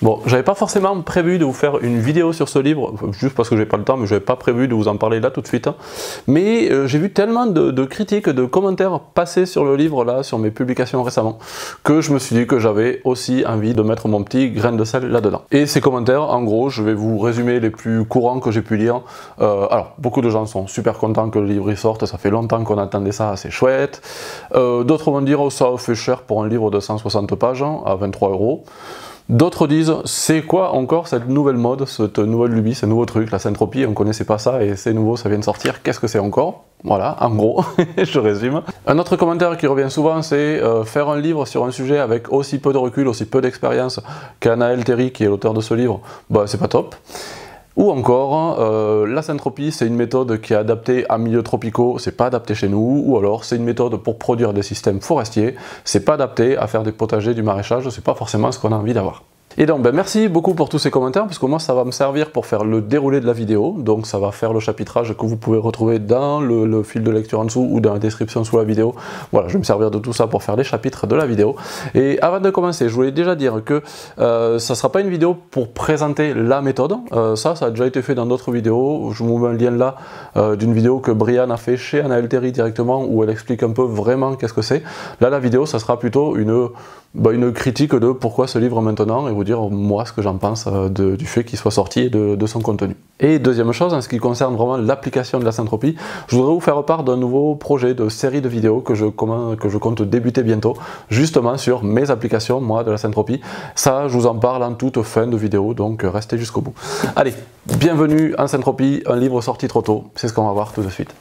Bon, j'avais pas forcément prévu de vous faire une vidéo sur ce livre, juste parce que j'ai pas le temps, mais j'avais pas prévu de vous en parler là tout de suite. Mais j'ai vu tellement de critiques, de commentaires passer sur le livre là, sur mes publications récemment, que je me suis dit que j'avais aussi envie de mettre mon petit grain de sel là-dedans. Et ces commentaires, en gros, je vais vous résumer les plus courants que j'ai pu lire. Alors, beaucoup de gens sont super contents que le livre y sorte, ça fait longtemps qu'on attendait ça, c'est chouette. D'autres vont dire, oh, ça fait cher pour un livre de 160 pages, à 23 €. D'autres disent, c'est quoi encore cette nouvelle mode, cette nouvelle lubie, ce nouveau truc, la syntropie, on connaissait pas ça et c'est nouveau, ça vient de sortir, qu'est-ce que c'est encore? Voilà, en gros, je résume. Un autre commentaire qui revient souvent, c'est faire un livre sur un sujet avec aussi peu de recul, aussi peu d'expérience qu'Anaël Terry, qui est l'auteur de ce livre, bah c'est pas top. Ou encore, la syntropie, c'est une méthode qui est adaptée à milieux tropicaux, c'est pas adapté chez nous, ou alors c'est une méthode pour produire des systèmes forestiers, c'est pas adapté à faire des potagers, du maraîchage, c'est pas forcément ce qu'on a envie d'avoir. Et donc merci beaucoup pour tous ces commentaires, parce que moi ça va me servir pour faire le déroulé de la vidéo, donc ça va faire le chapitrage que vous pouvez retrouver dans le fil de lecture en dessous ou dans la description sous la vidéo. Voilà, je vais me servir de tout ça pour faire les chapitres de la vidéo. Et avant de commencer, je voulais déjà dire que ça ne sera pas une vidéo pour présenter la méthode, ça a déjà été fait dans d'autres vidéos, je vous mets un lien là d'une vidéo que Brian a fait chez Anaël Terry directement, où elle explique un peu vraiment qu'est-ce que c'est. Là la vidéo, ça sera plutôt une critique de pourquoi ce livre maintenant, et vous dire moi ce que j'en pense du fait qu'il soit sorti et de son contenu. Et deuxième chose, en ce qui concerne vraiment l'application de la syntropie, je voudrais vous faire part d'un nouveau projet de série de vidéos que je compte débuter bientôt, justement sur mes applications, moi, de la syntropie. Ça, je vous en parle en toute fin de vidéo, donc restez jusqu'au bout. Allez, bienvenue en syntropie, un livre sorti trop tôt, c'est ce qu'on va voir tout de suite.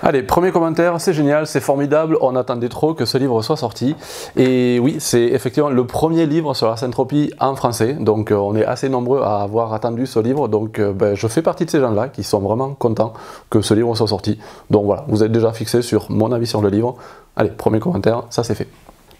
Allez, premier commentaire, c'est génial, c'est formidable, on attendait trop que ce livre soit sorti. Et oui, c'est effectivement le premier livre sur la syntropie en français, donc on est assez nombreux à avoir attendu ce livre, donc je fais partie de ces gens-là qui sont vraiment contents que ce livre soit sorti. Donc voilà, vous êtes déjà fixé sur mon avis sur le livre. Allez, premier commentaire, ça c'est fait.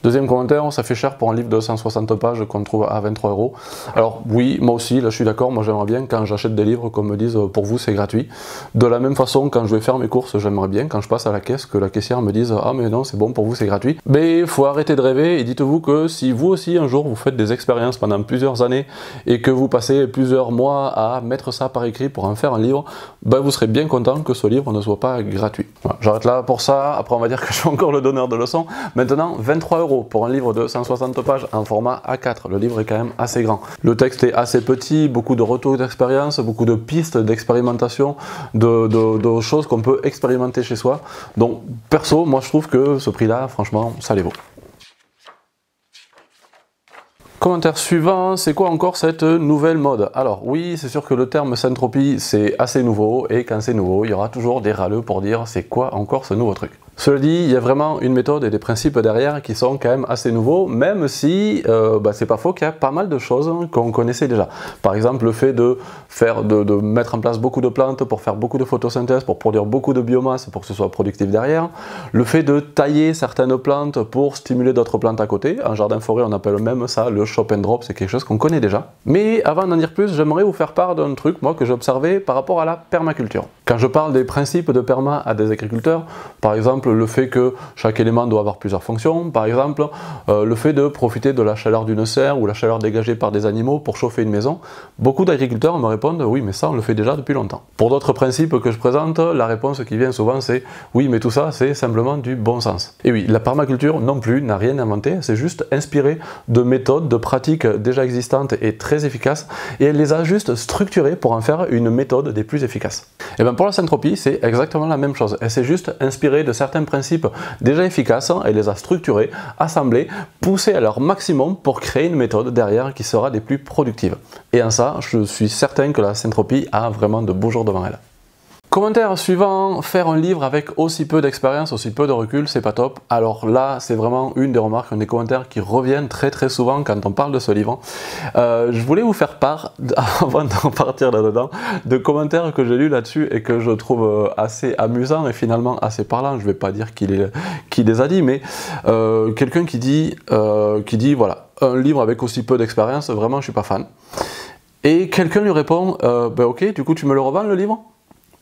Deuxième commentaire, ça fait cher pour un livre de 160 pages qu'on trouve à 23 €. Alors oui, moi aussi, là je suis d'accord, moi j'aimerais bien quand j'achète des livres qu'on me dise pour vous c'est gratuit. De la même façon, quand je vais faire mes courses, j'aimerais bien quand je passe à la caisse que la caissière me dise ah mais non c'est bon pour vous c'est gratuit. Mais il faut arrêter de rêver et dites-vous que si vous aussi un jour vous faites des expériences pendant plusieurs années et que vous passez plusieurs mois à mettre ça par écrit pour en faire un livre, ben vous serez bien content que ce livre ne soit pas gratuit. Voilà, j'arrête là pour ça, après on va dire que je suis encore le donneur de leçons. Maintenant, 23 € pour un livre de 160 pages en format A4, le livre est quand même assez grand. Le texte est assez petit, beaucoup de retours d'expérience, beaucoup de pistes d'expérimentation, de choses qu'on peut expérimenter chez soi. Donc perso, moi je trouve que ce prix-là, franchement, ça les vaut. Commentaire suivant, c'est quoi encore cette nouvelle mode? Alors oui, c'est sûr que le terme syntropie c'est assez nouveau, et quand c'est nouveau, il y aura toujours des râleux pour dire c'est quoi encore ce nouveau truc. Cela dit, il y a vraiment une méthode et des principes derrière qui sont quand même assez nouveaux, même si c'est pas faux qu'il y a pas mal de choses qu'on connaissait déjà. Par exemple, le fait de mettre en place beaucoup de plantes pour faire beaucoup de photosynthèse, pour produire beaucoup de biomasse, pour que ce soit productif derrière. Le fait de tailler certaines plantes pour stimuler d'autres plantes à côté. En jardin-forêt, on appelle même ça le chop and drop, c'est quelque chose qu'on connaît déjà. Mais avant d'en dire plus, j'aimerais vous faire part d'un truc, moi, que j'ai observé par rapport à la permaculture. Quand je parle des principes de perma à des agriculteurs, par exemple, le fait que chaque élément doit avoir plusieurs fonctions, par exemple, le fait de profiter de la chaleur d'une serre ou la chaleur dégagée par des animaux pour chauffer une maison, beaucoup d'agriculteurs me répondent oui mais ça on le fait déjà depuis longtemps. Pour d'autres principes que je présente, la réponse qui vient souvent c'est oui mais tout ça c'est simplement du bon sens. Et oui, la permaculture non plus n'a rien inventé, c'est juste inspiré de méthodes, de pratiques déjà existantes et très efficaces, et elle les a juste structurées pour en faire une méthode des plus efficaces. Et bien pour la syntropie c'est exactement la même chose, elle s'est juste inspirée de certains principes déjà efficaces, elle les a structurés, assemblés, poussés à leur maximum pour créer une méthode derrière qui sera des plus productives. Et en ça, je suis certain que la syntropie a vraiment de beaux jours devant elle. Commentaire suivant, faire un livre avec aussi peu d'expérience, aussi peu de recul, c'est pas top. Alors là, c'est vraiment une des remarques, un des commentaires qui reviennent très souvent quand on parle de ce livre. Je voulais vous faire part, avant d'en partir là-dedans, de commentaires que j'ai lus là-dessus et que je trouve assez amusants et finalement assez parlants. Je vais pas dire qui les a dit, mais quelqu'un qui dit voilà, un livre avec aussi peu d'expérience, vraiment je suis pas fan. Et quelqu'un lui répond, ok, du coup tu me le revends le livre ?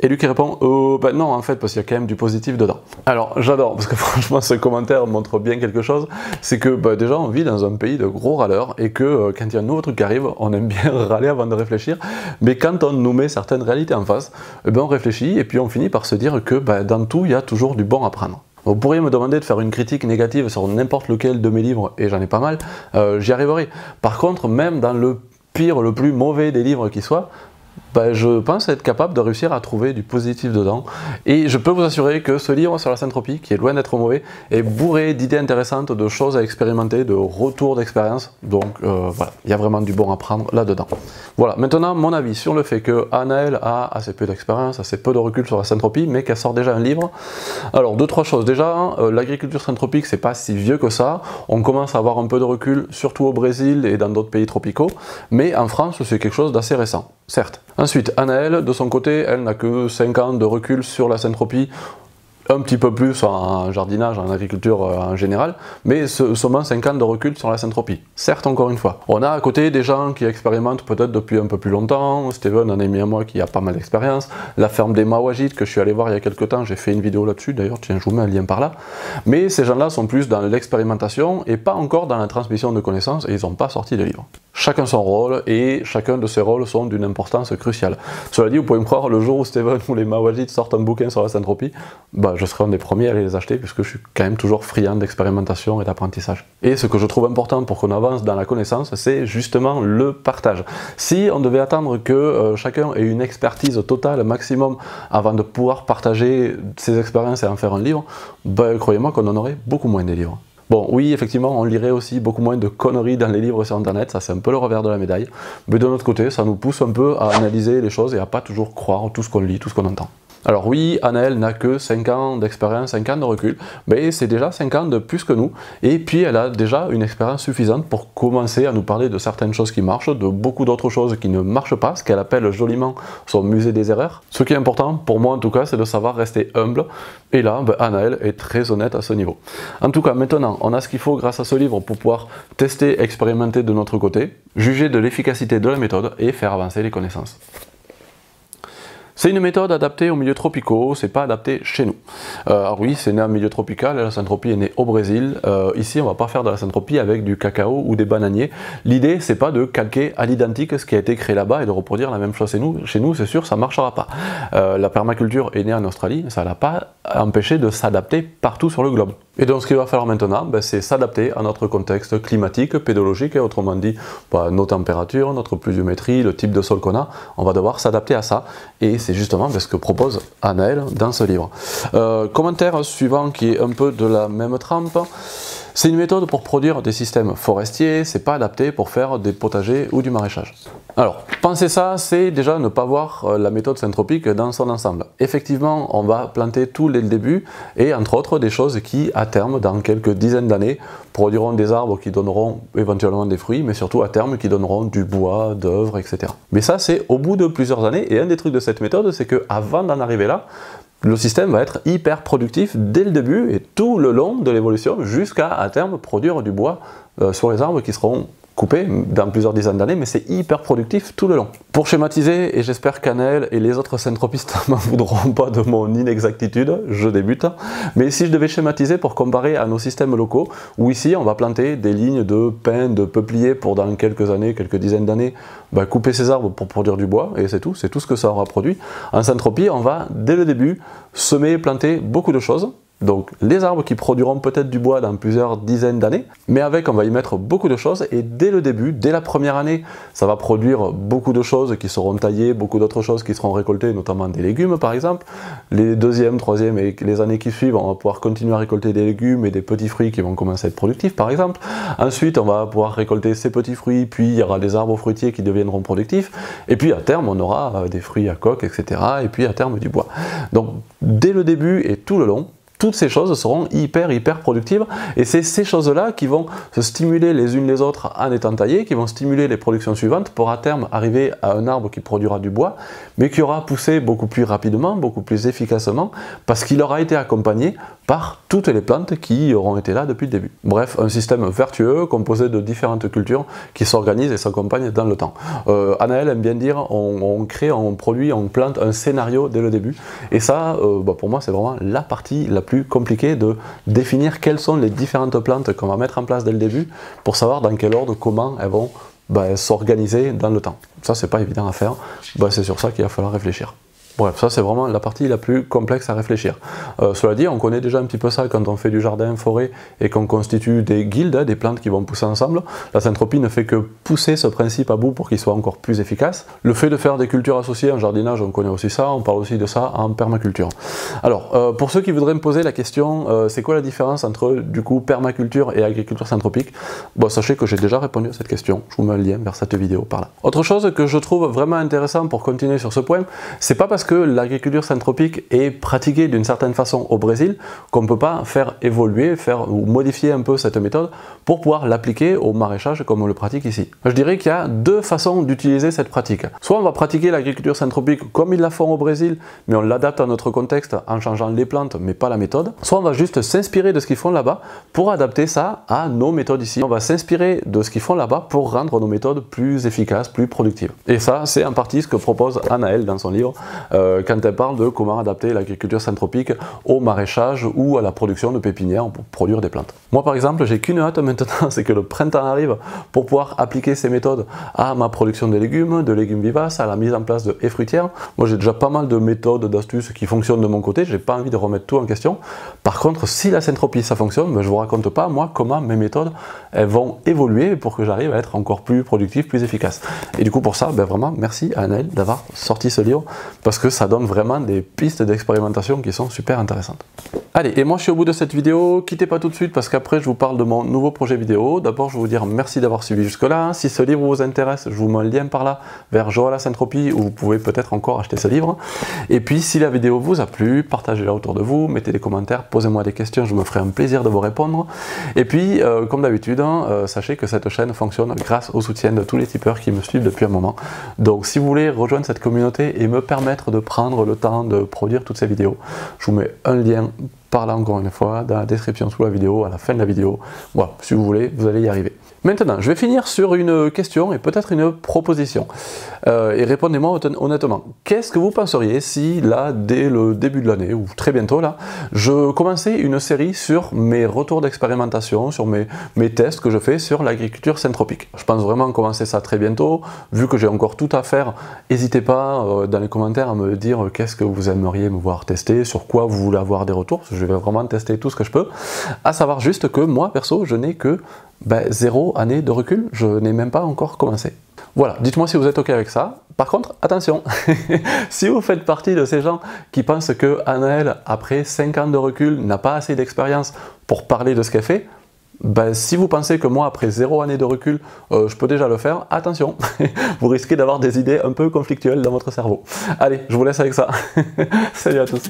Et lui qui répond ben non en fait parce qu'il y a quand même du positif dedans. Alors j'adore parce que franchement ce commentaire montre bien quelque chose, c'est que déjà on vit dans un pays de gros râleurs et que quand il y a un nouveau truc qui arrive, on aime bien râler avant de réfléchir, mais quand on nous met certaines réalités en face, on réfléchit et puis on finit par se dire que dans tout il y a toujours du bon à prendre. Vous pourriez me demander de faire une critique négative sur n'importe lequel de mes livres, et j'en ai pas mal, j'y arriverai. Par contre, même dans le pire, le plus mauvais des livres qui soit, je pense être capable de réussir à trouver du positif dedans. Et je peux vous assurer que ce livre sur la syntropie, qui est loin d'être mauvais, est bourré d'idées intéressantes, de choses à expérimenter, de retours d'expérience. Donc voilà, il y a vraiment du bon à prendre là-dedans. Voilà, maintenant mon avis sur le fait que Anaëlle a assez peu d'expérience, assez peu de recul sur la syntropie, mais qu'elle sort déjà un livre. Alors deux, trois choses. Déjà, l'agriculture syntropique, c'est pas si vieux que ça. On commence à avoir un peu de recul, surtout au Brésil et dans d'autres pays tropicaux. Mais en France, c'est quelque chose d'assez récent, certes. Ensuite, Anaëlle, de son côté, elle n'a que 5 ans de recul sur la syntropie, un petit peu plus en jardinage, en agriculture en général, mais seulement 5 ans de recul sur la syntropie. Certes, encore une fois. On a à côté des gens qui expérimentent peut-être depuis un peu plus longtemps. Steven, un ami à moi qui a pas mal d'expérience. La ferme des Mawajites que je suis allé voir il y a quelques temps, j'ai fait une vidéo là-dessus, d'ailleurs, tiens, je vous mets un lien par là. Mais ces gens-là sont plus dans l'expérimentation et pas encore dans la transmission de connaissances et ils n'ont pas sorti de livre. Chacun son rôle et chacun de ces rôles sont d'une importance cruciale. Cela dit, vous pouvez me croire, le jour où Steven ou les Mawajites sortent un bouquin sur la syntropie, je serai un des premiers à aller les acheter puisque je suis quand même toujours friand d'expérimentation et d'apprentissage. Et ce que je trouve important pour qu'on avance dans la connaissance, c'est justement le partage. Si on devait attendre que chacun ait une expertise totale, maximum, avant de pouvoir partager ses expériences et en faire un livre, croyez-moi qu'on en aurait beaucoup moins des livres. Bon, oui, effectivement, on lirait aussi beaucoup moins de conneries dans les livres sur Internet, ça c'est un peu le revers de la médaille, mais de notre côté, ça nous pousse un peu à analyser les choses et à pas toujours croire tout ce qu'on lit, tout ce qu'on entend. Alors oui, Anaëlle n'a que 5 ans d'expérience, 5 ans de recul, mais c'est déjà 5 ans de plus que nous, et puis elle a déjà une expérience suffisante pour commencer à nous parler de certaines choses qui marchent, de beaucoup d'autres choses qui ne marchent pas, ce qu'elle appelle joliment son musée des erreurs. Ce qui est important, pour moi en tout cas, c'est de savoir rester humble, et là, Anaëlle est très honnête à ce niveau. En tout cas, maintenant, on a ce qu'il faut grâce à ce livre pour pouvoir tester, expérimenter de notre côté, juger de l'efficacité de la méthode et faire avancer les connaissances. C'est une méthode adaptée aux milieux tropicaux, c'est pas adapté chez nous. Alors oui, c'est né en milieu tropical, la syntropie est née au Brésil. Ici, on va pas faire de la syntropie avec du cacao ou des bananiers. L'idée, c'est pas de calquer à l'identique ce qui a été créé là-bas et de reproduire la même chose chez nous, c'est sûr, ça marchera pas. La permaculture est née en Australie, ça l'a pas empêché de s'adapter partout sur le globe. Et donc ce qu'il va falloir maintenant, c'est s'adapter à notre contexte climatique, pédologique, et autrement dit, nos températures, notre pluviométrie, le type de sol qu'on a, on va devoir s'adapter à ça. Et c'est justement ce que propose Anaëlle dans ce livre. Commentaire suivant qui est un peu de la même trempe. C'est une méthode pour produire des systèmes forestiers, c'est pas adapté pour faire des potagers ou du maraîchage. Alors, penser ça, c'est déjà ne pas voir la méthode syntropique dans son ensemble. Effectivement, on va planter tout dès le début, et entre autres des choses qui, à terme, dans quelques dizaines d'années, produiront des arbres qui donneront éventuellement des fruits, mais surtout à terme qui donneront du bois, d'œuvres, etc. Mais ça, c'est au bout de plusieurs années, et un des trucs de cette méthode, c'est qu'avant d'en arriver là, le système va être hyper productif dès le début et tout le long de l'évolution jusqu'à à terme produire du bois sur les arbres qui seront coupés dans plusieurs dizaines d'années, mais c'est hyper productif tout le long. Pour schématiser, et j'espère qu'Anaëlle et les autres syntropistes m'en voudront pas de mon inexactitude, je débute, mais si je devais schématiser pour comparer à nos systèmes locaux, où ici on va planter des lignes de pins, de peupliers pour dans quelques années, quelques dizaines d'années, couper ces arbres pour produire du bois, et c'est tout ce que ça aura produit. En syntropie, on va dès le début semer et planter beaucoup de choses, donc les arbres qui produiront peut-être du bois dans plusieurs dizaines d'années, mais avec on va y mettre beaucoup de choses et dès le début, dès la première année, ça va produire beaucoup de choses qui seront taillées, beaucoup d'autres choses qui seront récoltées, notamment des légumes par exemple. Les deuxième, troisième et les années qui suivent, on va pouvoir continuer à récolter des légumes et des petits fruits qui vont commencer à être productifs par exemple. Ensuite, on va pouvoir récolter ces petits fruits, puis il y aura des arbres fruitiers qui deviendront productifs, et puis à terme on aura des fruits à coque, etc. et puis à terme du bois. Donc dès le début et tout le long, toutes ces choses seront hyper productives et c'est ces choses-là qui vont se stimuler les unes les autres en étant taillées, qui vont stimuler les productions suivantes pour à terme arriver à un arbre qui produira du bois, mais qui aura poussé beaucoup plus rapidement, beaucoup plus efficacement, parce qu'il aura été accompagné par toutes les plantes qui auront été là depuis le début. Bref, un système vertueux composé de différentes cultures qui s'organisent et s'accompagnent dans le temps. Anaël aime bien dire on crée, on produit, on plante un scénario dès le début. Et ça, pour moi, c'est vraiment la partie la plus compliquée de définir quelles sont les différentes plantes qu'on va mettre en place dès le début pour savoir dans quel ordre, comment elles vont s'organiser dans le temps. Ça, c'est pas évident à faire. C'est sur ça qu'il va falloir réfléchir. Bref, ça c'est vraiment la partie la plus complexe à réfléchir. Cela dit, on connaît déjà un petit peu ça quand on fait du jardin, forêt, et qu'on constitue des guildes, des plantes qui vont pousser ensemble. La syntropie ne fait que pousser ce principe à bout pour qu'il soit encore plus efficace. Le fait de faire des cultures associées en jardinage, on connaît aussi ça, on parle aussi de ça en permaculture. Alors, pour ceux qui voudraient me poser la question, c'est quoi la différence entre du coup permaculture et agriculture syntropique? Sachez que j'ai déjà répondu à cette question, je vous mets un lien vers cette vidéo par là. Autre chose que je trouve vraiment intéressant pour continuer sur ce point, c'est pas parce que l'agriculture syntropique est pratiquée d'une certaine façon au Brésil qu'on ne peut pas faire évoluer, ou modifier un peu cette méthode pour pouvoir l'appliquer au maraîchage comme on le pratique ici. Je dirais qu'il y a deux façons d'utiliser cette pratique. Soit on va pratiquer l'agriculture syntropique comme ils la font au Brésil, mais on l'adapte à notre contexte en changeant les plantes, mais pas la méthode. Soit on va juste s'inspirer de ce qu'ils font là-bas pour adapter ça à nos méthodes ici. On va s'inspirer de ce qu'ils font là-bas pour rendre nos méthodes plus efficaces, plus productives. Et ça, c'est en partie ce que propose Anaël dans son livre, quand elle parle de comment adapter l'agriculture syntropique au maraîchage ou à la production de pépinières pour produire des plantes. Moi par exemple, j'ai qu'une hâte maintenant, c'est que le printemps arrive pour pouvoir appliquer ces méthodes à ma production de légumes vivaces, à la mise en place de haies fruitières. Moi j'ai déjà pas mal de méthodes, d'astuces qui fonctionnent de mon côté, j'ai pas envie de remettre tout en question. Par contre, si la syntropie ça fonctionne, je vous raconte pas moi comment mes méthodes elles vont évoluer pour que j'arrive à être encore plus productif, plus efficace. Et du coup pour ça, vraiment merci à Anaël d'avoir sorti ce livre parce que ça donne vraiment des pistes d'expérimentation qui sont super intéressantes. Allez, et moi je suis au bout de cette vidéo, quittez pas tout de suite parce qu'après je vous parle de mon nouveau projet vidéo. D'abord je vais vous dire merci d'avoir suivi jusque là. Si ce livre vous intéresse, je vous mets un lien par là vers Joël la Syntropie où vous pouvez peut-être encore acheter ce livre. Et puis si la vidéo vous a plu, partagez-la autour de vous, mettez des commentaires, posez-moi des questions, je me ferai un plaisir de vous répondre. Et puis comme d'habitude, sachez que cette chaîne fonctionne grâce au soutien de tous les tipeurs qui me suivent depuis un moment. Donc si vous voulez rejoindre cette communauté et me permettre de prendre le temps de produire toutes ces vidéos, je vous mets un lien par là encore une fois dans la description sous la vidéo, à la fin de la vidéo. Voilà, si vous voulez, vous allez y arriver. Maintenant, je vais finir sur une question et peut-être une proposition. Et répondez-moi honnêtement. Qu'est-ce que vous penseriez si là, dès le début de l'année, ou très bientôt là, je commençais une série sur mes retours d'expérimentation, sur mes tests que je fais sur l'agriculture syntropique. Je pense vraiment commencer ça très bientôt. Vu que j'ai encore tout à faire, n'hésitez pas dans les commentaires à me dire qu'est-ce que vous aimeriez me voir tester, sur quoi vous voulez avoir des retours. Je vais vraiment tester tout ce que je peux. À savoir juste que moi, perso, je n'ai que 0 année de recul, je n'ai même pas encore commencé. Voilà, dites-moi si vous êtes ok avec ça. Par contre, attention, si vous faites partie de ces gens qui pensent que Anaël, après 5 ans de recul, n'a pas assez d'expérience pour parler de ce qu'elle fait, si vous pensez que moi, après 0 année de recul, je peux déjà le faire, attention, vous risquez d'avoir des idées un peu conflictuelles dans votre cerveau. Allez, je vous laisse avec ça. Salut à tous.